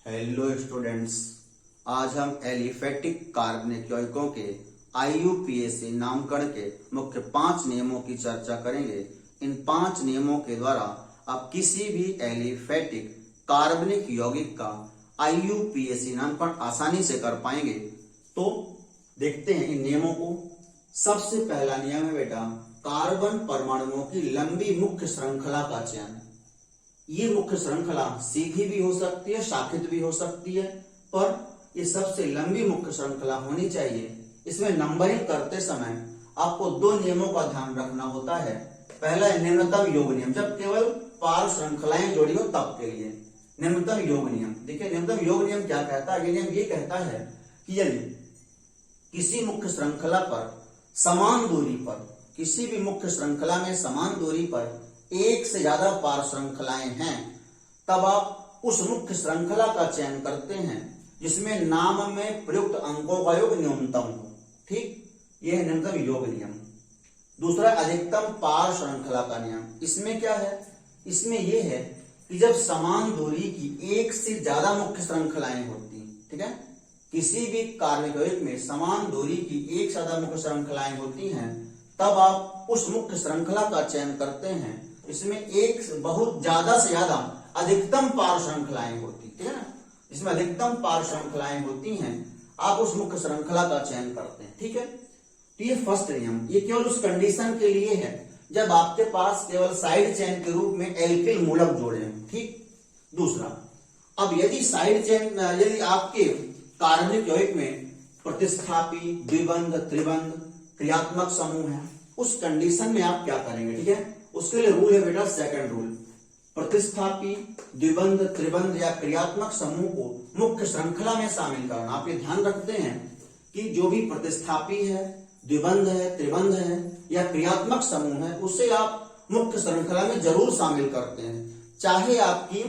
Hello students, आज हम aliphatic कार्बनिक यौगिकों के IUPAC नामकरण के मुख्य 5 नियमों की चर्चा करेंगे। इन 5 नियमों के द्वारा आप किसी भी एलिफेटिक कार्बनिक यौगिक का IUPAC नामकरण आसानी से कर पाएंगे। तो देखते हैं इन नियमों को। सबसे पहला नियम है बेटा, कार्बन परमाणुओं की लंबी मुख्य श्रृंखला का चयन। ये मुख्य श्रृंखला सीधी भी हो सकती है, शाखित भी हो सकती है, पर ये सबसे लंबी मुख्य श्रृंखला होनी चाहिए। इसमें नंबरिंग करते समय आपको 2 नियमों का ध्यान रखना होता है। पहला है निम्नतम योग नियम, जब केवल पार श्रृंखलाएं जुड़ी हो तब के लिए निम्नतम योग नियम। देखिए निम्नतम योग नियम क्या कहता है। ये नियम ये कहता है कि यदि किसी मुख्य श्रृंखला पर समान दूरी पर, किसी भी मुख्य श्रृंखला में समान दूरी पर एक से ज्यादा पार श्रृंखलाएं हैं, तब आप उस मुख्य श्रृंखला का चयन करते हैं जिसमें नाम में प्रयुक्त अंकों का योग न्यूनतम हो। ठीक, यह है न्यूनतम योग नियम। दूसरा अधिकतम पार श्रृंखला का नियम। इसमें क्या है, इसमें यह है कि जब समान दूरी की एक से ज्यादा मुख्य श्रृंखलाएं होती, ठीक है, किसी भी कार्बनिक यौगिक में समान दूरी की एक से ज्यादा मुख्य श्रृंखलाएं होती हैं, तब आप उस मुख्य श्रृंखला का चयन करते हैं इसमें एक बहुत ज्यादा से ज्यादा अधिकतम पार श्रृंखलाएं होती, ठीक है ना, इसमें अधिकतम पार श्रृंखलाएं होती हैं, आप उस मुख्य श्रृंखला का चयन करते हैं। ठीक है, तो ये फर्स्ट नियम, ये केवल उस कंडीशन के लिए है जब आपके पास केवल साइड चेन के रूप में एल्किल मूलक जोड़े हैं। ठीक, दूसरा, अब यदि साइड चेन, यदि आपके कार्बनिक यौगिक में प्रतिस्थापी, द्विबंध, त्रिबंध, क्रियात्मक समूह है, उस कंडीशन में आप क्या करेंगे। ठीक है, उसके लिए रूल है बेटा, सेकंड रूल, प्रतिस्थापी, द्विबंध, त्रिबंध या क्रियात्मक समूह को मुख्य श्रृंखला में शामिल करना। आप ये ध्यान रखते हैं कि जो भी प्रतिस्थापी है, द्विबंध है, त्रिबंध है या क्रियात्मक समूह है, उसे आप मुख्य श्रृंखला में जरूर शामिल करते हैं, चाहे आपकी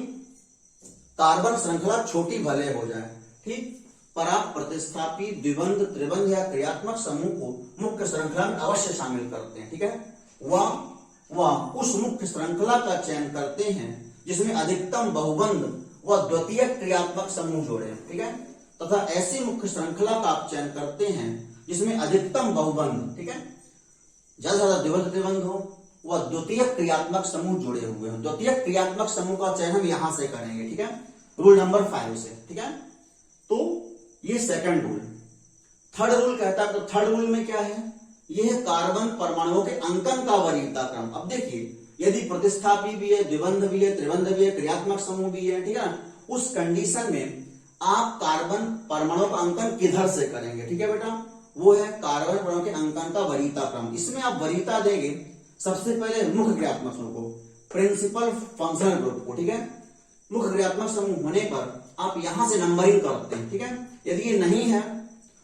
कार्बन श्रृंखला छोटी भले हो जाए। ठीक, पर आप प्रतिस्थापी, द्विबंध, त्रिबंध या क्रियात्मक समूह को मुख्य श्रृंखला में अवश्य शामिल करते हैं। ठीक है, वह उस मुख्य श्रृंखला का चयन करते हैं जिसमें अधिकतम बहुबंध व द्वितीयक क्रियात्मक समूह जोड़े हैं। ठीक है, तथा ऐसी मुख्य श्रृंखला का आप चयन करते हैं जिसमें अधिकतम बहुबंध, ठीक है, ज्यादा द्विबंध त्रिबंध हो व द्वितीयक क्रियात्मक समूह जुड़े हुए हो। द्वितीयक क्रियात्मक समूह का चयन हम यहां से करेंगे। ठीक है, रूल नंबर 5 से। ठीक है, तो ये सेकंड रूल। थर्ड रूल कहता है, तो थर्ड रूल में क्या है, यह है कार्बन परमाणुओं के अंकन का वरीयता क्रम। अब देखिए, यदि प्रतिस्थापी भी है, द्विबंध भी है, त्रिबंध भी है, क्रियात्मक समूह भी है, ठीक है ना, उस कंडीशन में आप कार्बन परमाणु का अंकन किधर से करेंगे। ठीक है बेटा, वो है कार्बन परमाणु के अंकन का वरीयता क्रम। इसमें आप वरीयता देंगे सबसे पहले मुख्य क्रियात्मक समूह को, प्रिंसिपल फंक्शनल ग्रुप को। ठीक है, मुख्य क्रियात्मक समूह होने पर आप यहां से नंबरिंग करते हैं। ठीक है, यदि ये नहीं है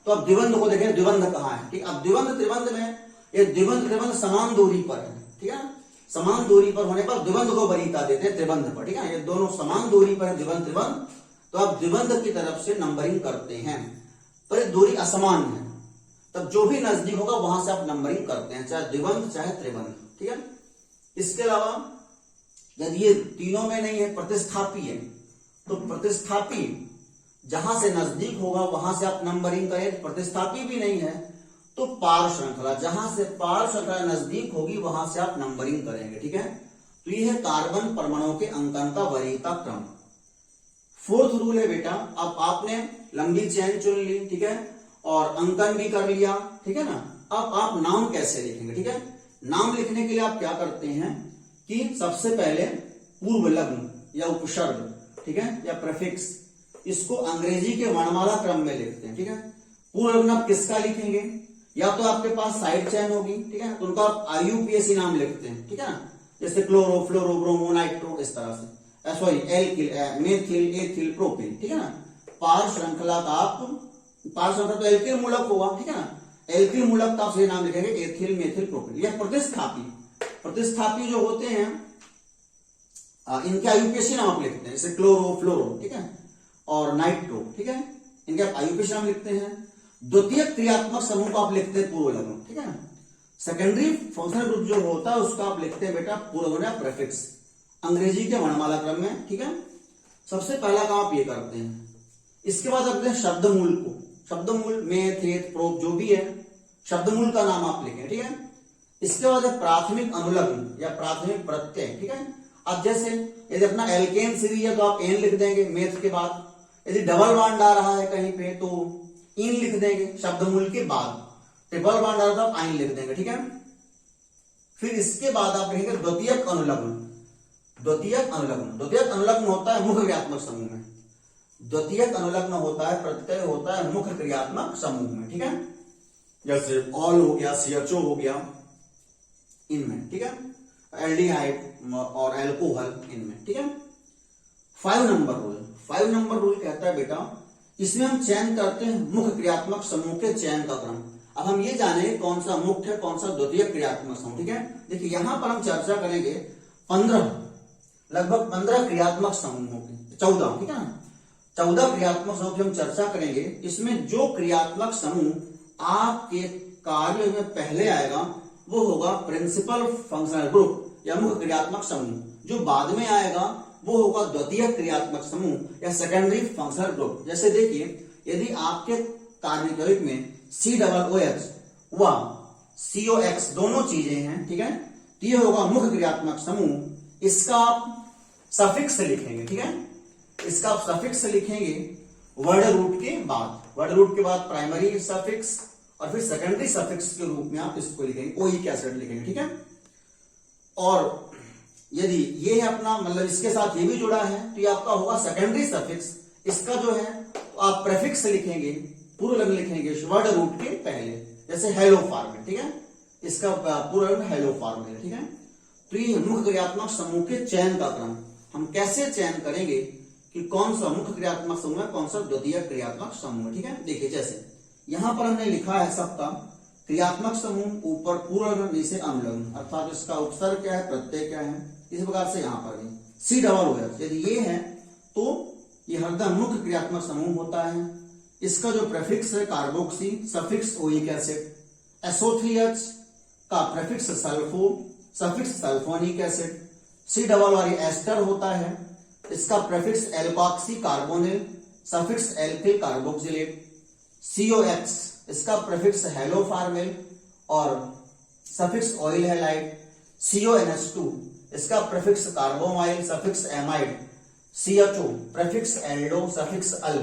तो अब द्विबंध को देखें, द्विबंध कहाँ है। ठीक, अब द्विबंध त्रिबंध में ये द्विबंध त्रिबंध समान दूरी पर है। ठीक है, समान दूरी पर होने पर द्विबंध को वरीयता देते हैं त्रिबंध पर। ठीक है, ये दोनों समान दूरी पर है, द्विबंध त्रिबंध, तो आप द्विबंध की तरफ से नंबरिंग करते हैं। पर दूरी असमान है, तब जो भी नजदीक होगा वहां से आप नंबरिंग करते हैं, चाहे द्विबंध चाहे त्रिबंध। ठीक है, इसके अलावा यदि ये तीनों में नहीं है, प्रतिस्थापी है, तो प्रतिस्थापी जहां से नजदीक होगा वहां से आप नंबरिंग करें। प्रतिस्थापी भी नहीं है तो पार श्रृंखला, जहां से पार श्रृंखला नजदीक होगी वहां से आप नंबरिंग करेंगे। ठीक है, तो यह है कार्बन परमाणुओं के अंकन का वरीयता क्रम। फोर्थ रूल है बेटा, अब आपने लंबी चेन चुन ली, ठीक है, और अंकन भी कर लिया, ठीक है ना, अब आप नाम कैसे लिखेंगे। ठीक है, नाम लिखने के लिए आप क्या करते हैं कि सबसे पहले पूर्व लग्न या उपसर्ग, ठीक है, या प्रेफिक्स, इसको अंग्रेजी के वर्णमाला क्रम में लिखते हैं। ठीक है, पूर्व लग्न आप किसका लिखेंगे, या तो आपके पास साइड चेन होगी, ठीक है, तो उनका आप IUPAC नाम लिखते हैं। ठीक है ना, जैसे क्लोरो, फ्लोरो, ब्रोमो, नाइट्रो, इस तरह से, sorry alkyl, methyl, ethyl, propyl. ठीक है ना, पार श्रृंखला का आप, पार श्रृंखला तो एल्किल मूलक होगा, ठीक है ना, एल्किल मूलक का आप सही नाम लिखेंगे एथिल, मेथिल, प्रोपिल। या प्रतिस्थापी, प्रतिस्थापी जो होते हैं इनके IUPAC नाम आप लिखते हैं, जैसे क्लोरो, फ्लोरो, ठीक है, और नाइट्रो, ठीक है, इनके आप IUPAC नाम लिखते हैं। द्वितीय क्रियात्मक समूह को आप लिखते हैं पूर्व लग्न। ठीक है, सेकेंडरी फंक्शनल ग्रुप जो होता है उसका आप लिखते हैं बेटा पूर्व लग्न या प्रेफिक्स, अंग्रेजी के वर्णमाला क्रम में। ठीक है, सबसे पहला काम आप ये करते हैं। इसके बाद रखते हैं शब्दमूल को। शब्दमूल मेथ, हेत, प्रोप जो भी है, शब्दमूल का नाम आप लिखें, ठीक है। इसके बाद है प्राथमिक अनुलग्न या प्राथमिक प्रत्यय, ठीक है। अब जैसे यदि अपना एल्केन सीरीज है तो आप एन लिख देंगे मेथ के बाद। यदि डबल बॉन्ड आ रहा है कहीं पे तो इन लिख देंगे शब्दमूल के बाद। ट्रिपल बॉन्ड आ रहा है तो आप आइन लिख देंगे, ठीक है। फिर इसके बाद आप लिखेंगे द्वितीयक अनुलग्न। द्वितीयक अनुलग्न, द्वितीयक अनुलग्न होता है मुख्य क्रियात्मक समूह में। द्वितीयक अनुलग्न होता है, प्रत्यय होता है मुख्य क्रियात्मक समूह में, ठीक है। जैसे ऑल हो गया, सीएचओ हो गया इनमें, ठीक है। एल्डिहाइड और एल्कोहल इनमें, ठीक है। 5 नंबर रूल। 5 नंबर रूल कहता है बेटा, इसमें हम चयन करते हैं मुख्य क्रियात्मक समूह के चयन का क्रम। अब हम ये जाने कौन सा मुख्य है, कौन सा द्वितीयक क्रियात्मक समूह, ठीक है। देखिए यहां पर हम चर्चा करेंगे 15, लगभग 15 क्रियात्मक समूहों की, 14, ठीक है ना। 14 क्रियात्मक समूह की हम चर्चा करेंगे। इसमें जो क्रियात्मक समूह आपके कार्य में पहले आएगा वो होगा प्रिंसिपल फंक्शनल ग्रुप या मुख्य क्रियात्मक समूह। जो बाद में आएगा वो होगा द्वितीयक क्रियात्मक समूह या सेकेंडरी फंक्शनल ग्रुप। जैसे देखिए, यदि आपके कार्बनिक में COOH व COX दोनों चीजें हैं, ठीक है, तो ये होगा मुख्य क्रियात्मक समूह। इसका आप सफिक्स लिखेंगे, ठीक है। इसका आप सफिक्स लिखेंगे वर्ड रूट के बाद। वर्ड रूट के बाद प्राइमरी सफिक्स और फिर सेकेंडरी सफिक्स के रूप में आप इसको लिखेंगे, ओइक एसिड लिखेंगे, ठीक है। और यदि ये है अपना, मतलब इसके साथ ये भी जुड़ा है तो ये आपका होगा सेकेंडरी सफिक्स। इसका जो है तो आप प्रेफिक्स लिखेंगे, पूर्व लग्न लिखेंगे वर्ड रूट के पहले, जैसे हेलो फॉर्मेट, ठीक है। इसका पूर्व लग्न हेलो फॉर्मेट, ठीक है। तो ये मुख्य क्रियात्मक समूह के चयन का क्रम। हम कैसे चयन करेंगे कि कौन सा मुख्य क्रियात्मक समूह है, कौन सा द्वितीयक क्रियात्मक समूह है, ठीक है। देखिए जैसे यहां पर हमने लिखा है सबका क्रियात्मक समूह, ऊपर पूर्व लग्न, नीचे अनुलग्न, अर्थात इसका उपसर्ग क्या है, प्रत्यय क्या है। इस प्रकार से यहां पर भी COOH यदि ये है तो ये हरदम मुख्य क्रियात्मक समूह होता है। इसका जो प्रेफिक्स है carboxy, suffix oic acid. SO3H का prefix sulfo, suffix sulfonic acid. COO ester होता है, इसका prefix alkoxy carbonyl, suffix alkyl carboxylate. COX इसका प्रेफिक्स हेलोफार्मिल और सफिक्स ऑयल हैलाइड। CONH2 इसका prefix carbamoyl, suffix amide. CHO prefix aldo, suffix al.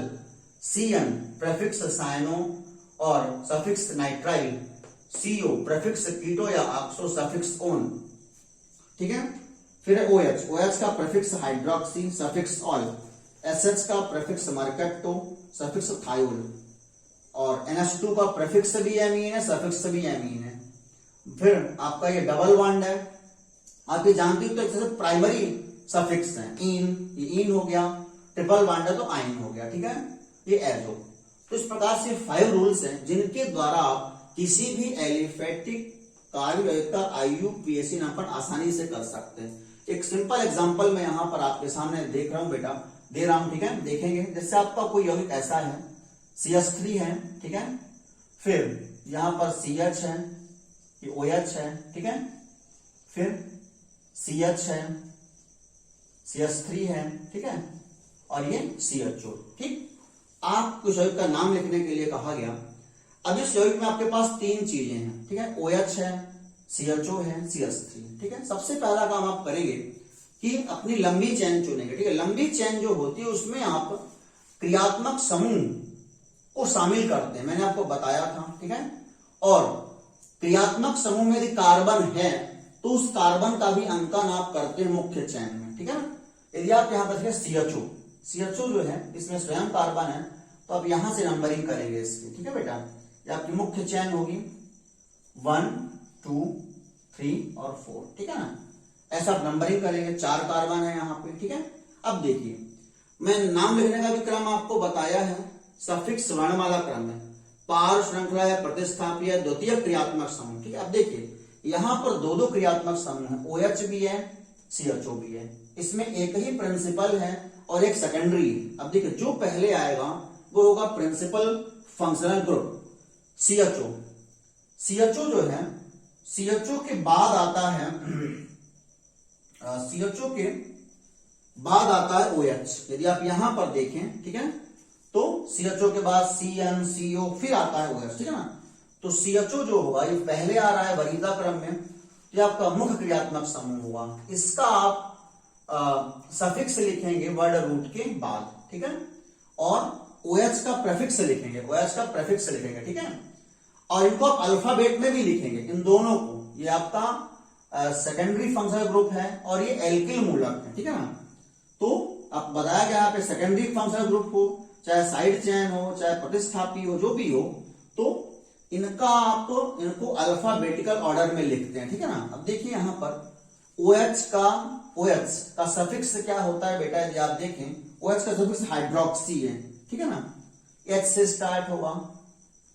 CN prefix cyano और suffix nitrile. CO prefix keto या oxo, suffix one, ठीक है। फिर OH का prefix hydroxy, suffix ol. SH का prefix mercapto, suffix thiol. और NH2 का prefix भी एमीन है, सफिक्स भी एमीन है। फिर आपका ये डबल बॉन्ड है, आप ये जानते हो, तो प्राइमरी सफिक्स है इन, ये इन हो गया। ट्रिपल बॉन्ड है तो आइन हो गया, ठीक है, ये एजो। तो इस प्रकार से 5 रूल्स हैं जिनके द्वारा आप किसी भी एलिफेटिक कार्य का IUPAC नामकरण आसानी से कर सकते हैं। एक सिंपल एग्जांपल मैं यहां पर आपके सामने देख रहा हूं बेटा, दे रहा हूं, ठीक है। देखेंगे जैसे आपका कोई यौगिक ऐसा है, CH3 है, ठीक है। फिर यहां पर CH है, ये OH है, ठीक है। फिर CH है, CH3 है, ठीक है, और ये CHO, ठीक। आपको यौगिक का नाम लिखने के लिए कहा गया। अब इस यौगिक में आपके पास 3 चीजें हैं, ठीक है। OH है, CHO है, CH3, ठीक है। सबसे पहला काम आप करेंगे कि अपनी लंबी चेन चुनेंगे, ठीक है। लंबी चेन जो होती है उसमें आप क्रियात्मक समूह को शामिल करते हैं, मैंने आपको बताया था, ठीक है। और क्रियात्मक समूह में यदि कार्बन है तो उस कार्बन का भी अंकन आप करते हैं मुख्य चेन में, ठीक है ना। यदि आप यहां पर CHO जो है इसमें स्वयं कार्बन है तो आप यहां से नंबरिंग करेंगे इसकी, ठीक है बेटा। ये आपकी मुख्य चेन होगी 1, 2, 3 और 4, ठीक है ना। ऐसा आप नंबरिंग करेंगे। 4 कार्बन है यहाँ पे, ठीक है। अब देखिए मैं नाम लिखने का भी क्रम आपको बताया है, सफिक्स वर्णमाला क्रम है, पार श्रृंखला है, प्रतिस्थापी द्वितीय क्रियात्मक समूह, ठीक है। अब देखिए यहां पर 2 क्रियात्मक समूह है, OH भी है, CHO भी है। इसमें एक ही प्रिंसिपल है और एक सेकेंडरी है। अब देखिए जो पहले आएगा वो होगा प्रिंसिपल फंक्शनल ग्रुप CHO जो है, CHO के बाद आता है, CHO के बाद आता है OH। यदि आप यहां पर देखें, ठीक है, तो CHO के बाद CnCO फिर आता है OH, ठीक है ना। तो CHO जो होगा ये पहले आ रहा है वरीयता क्रम में, तो ये आपका मुख्य क्रियात्मक समूह हुआ। इसका आप सफिक्स लिखेंगे वर्ड रूट के बाद, ठीक है, और OH का प्रेफिक्स लिखेंगे, OH का प्रेफिक्स लिखेंगे, ठीक है। और इनको आप अल्फाबेट में भी लिखेंगे, इन दोनों को। ये आपका सेकेंडरी फंक्शनल ग्रुप है और ये एल्किल मूलक है, ठीक है ना। तो आप बताया गया यहाँ पे सेकेंडरी फंक्शनल ग्रुप हो, चाहे साइड चेन हो, चाहे प्रतिस्थापी हो, जो भी हो, तो इनका आप इनको अल्फाबेटिकल ऑर्डर में लिखते हैं, ठीक है ना। अब देखिए यहां पर OH का सफिक्स क्या होता है बेटा, यदि आप देखें OH का सफिक्स हाइड्रोक्सी है, ठीक है ना। H से स्टार्ट होगा,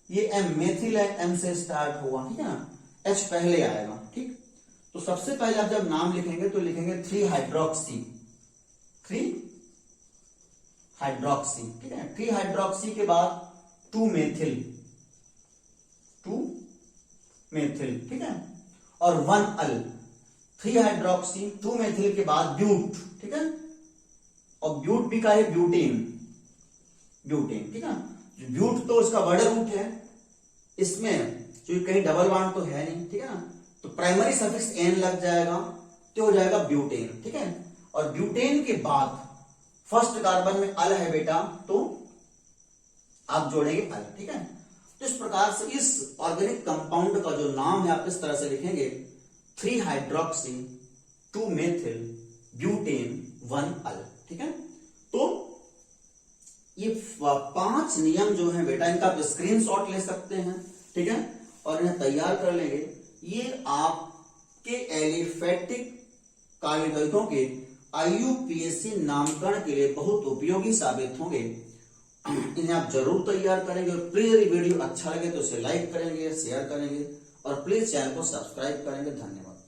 ये M मेथिल है, M से स्टार्ट होगा, ठीक है ना। H पहले आएगा, ठीक। तो सबसे पहले आप जब नाम लिखेंगे तो लिखेंगे 3-हाइड्रोक्सी, 3-हाइड्रोक्सी, ठीक है। 3-हाइड्रोक्सी के बाद 2-मेथिल, 2-मेथिल, ठीक है, और 1-अल। 3-हाइड्रोक्सी 2-मेथिल के बाद ब्यूट, ठीक है, और ब्यूट भी का है ब्यूटेन, ब्यूटेन, ठीक है। ब्यूट तो उसका वर्ड रूट है, इसमें जो कहीं डबल बॉन्ड तो है नहीं, ठीक है ना। तो प्राइमरी सफिक्स एन लग जाएगा तो हो जाएगा ब्यूटेन, ठीक है। और ब्यूटेन के बाद फर्स्ट कार्बन में अल है बेटा, तो आप जोड़ेंगे अल, ठीक है। तो इस प्रकार से इस ऑर्गेनिक कंपाउंड का जो नाम है आप इस तरह से लिखेंगे 3-हाइड्रोक्सी 2-मेथिल ब्यूटेन 1-अल, ठीक है। तो ये 5 नियम जो है बेटा, इनका आप स्क्रीनशॉट ले सकते हैं, ठीक है, और इन्हें तैयार कर लेंगे। ये आपके एलिफेटिक कार्ययोजकों के IUPAC नामकरण के लिए बहुत उपयोगी साबित होंगे। इन्हें आप जरूर तैयार करेंगे, और प्लीज वीडियो अच्छा लगे तो इसे लाइक करेंगे, शेयर करेंगे, और प्लीज चैनल को सब्सक्राइब करेंगे। धन्यवाद।